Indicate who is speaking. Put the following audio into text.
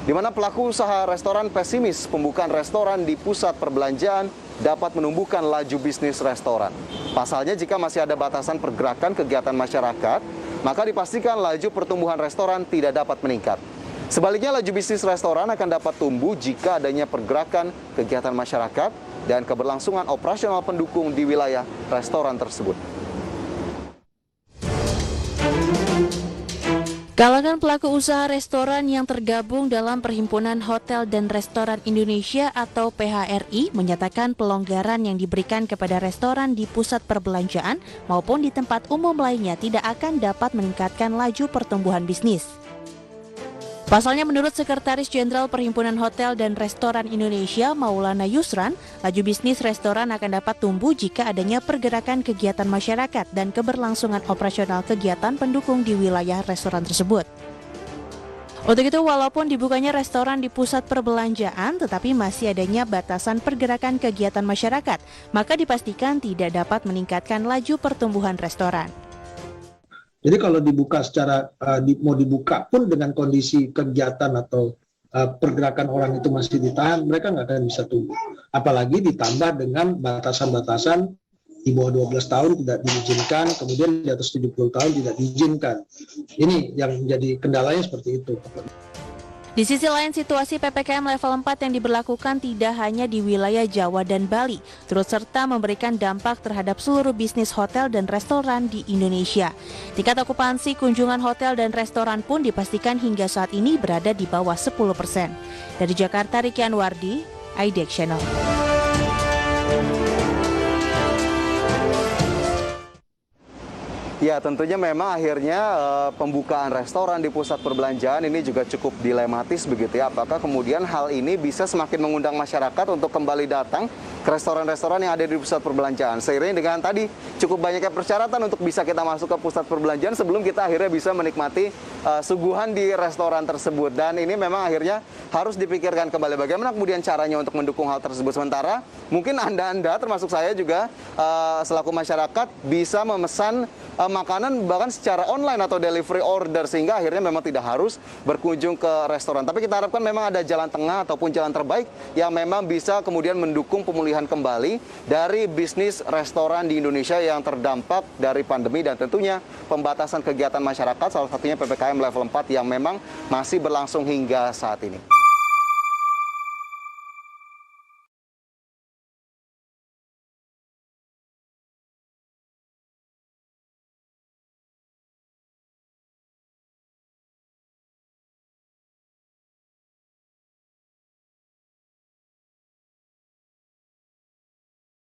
Speaker 1: di mana pelaku usaha restoran pesimis pembukaan restoran di pusat perbelanjaan dapat menumbuhkan laju bisnis restoran. Pasalnya jika masih ada batasan pergerakan kegiatan masyarakat, maka dipastikan laju pertumbuhan restoran tidak dapat meningkat. Sebaliknya, laju bisnis restoran akan dapat tumbuh jika adanya pergerakan kegiatan masyarakat dan keberlangsungan operasional pendukung di wilayah restoran tersebut.
Speaker 2: Kalangan pelaku usaha restoran yang tergabung dalam Perhimpunan Hotel dan Restoran Indonesia atau PHRI menyatakan pelonggaran yang diberikan kepada restoran di pusat perbelanjaan maupun di tempat umum lainnya tidak akan dapat meningkatkan laju pertumbuhan bisnis. Pasalnya menurut Sekretaris Jenderal Perhimpunan Hotel dan Restoran Indonesia Maulana Yusran, laju bisnis restoran akan dapat tumbuh jika adanya pergerakan kegiatan masyarakat dan keberlangsungan operasional kegiatan pendukung di wilayah restoran tersebut. Untuk itu, walaupun dibukanya restoran di pusat perbelanjaan, tetapi masih adanya batasan pergerakan kegiatan masyarakat, maka dipastikan tidak dapat meningkatkan laju pertumbuhan restoran.
Speaker 3: Jadi kalau dibuka secara mau dibuka pun dengan kondisi kegiatan atau pergerakan orang itu masih ditahan, mereka nggak akan bisa tumbuh. Apalagi ditambah dengan batasan-batasan di bawah 12 tahun tidak diizinkan, kemudian di atas 70 tahun tidak diizinkan. Ini yang menjadi kendalanya seperti itu.
Speaker 2: Di sisi lain, situasi PPKM level 4 yang diberlakukan tidak hanya di wilayah Jawa dan Bali, turut serta memberikan dampak terhadap seluruh bisnis hotel dan restoran di Indonesia. Tingkat okupansi kunjungan hotel dan restoran pun dipastikan hingga saat ini berada di bawah 10%. Dari Jakarta, Riki Anwardi, IDX Channel.
Speaker 1: Ya, tentunya memang akhirnya pembukaan restoran di pusat perbelanjaan ini juga cukup dilematis begitu ya. Apakah kemudian hal ini bisa semakin mengundang masyarakat untuk kembali datang ke restoran-restoran yang ada di pusat perbelanjaan. Seiring dengan tadi cukup banyaknya persyaratan untuk bisa kita masuk ke pusat perbelanjaan sebelum kita akhirnya bisa menikmati suguhan di restoran tersebut. Dan ini memang akhirnya harus dipikirkan kembali bagaimana kemudian caranya untuk mendukung hal tersebut. Sementara mungkin Anda termasuk saya juga selaku masyarakat bisa memesan makanan bahkan secara online atau delivery order sehingga akhirnya memang tidak harus berkunjung ke restoran. Tapi kita harapkan memang ada jalan tengah ataupun jalan terbaik yang memang bisa kemudian mendukung pemulihan kembali dari bisnis restoran di Indonesia yang terdampak dari pandemi dan tentunya pembatasan kegiatan masyarakat, salah satunya PPKM level 4 yang memang masih berlangsung hingga saat ini.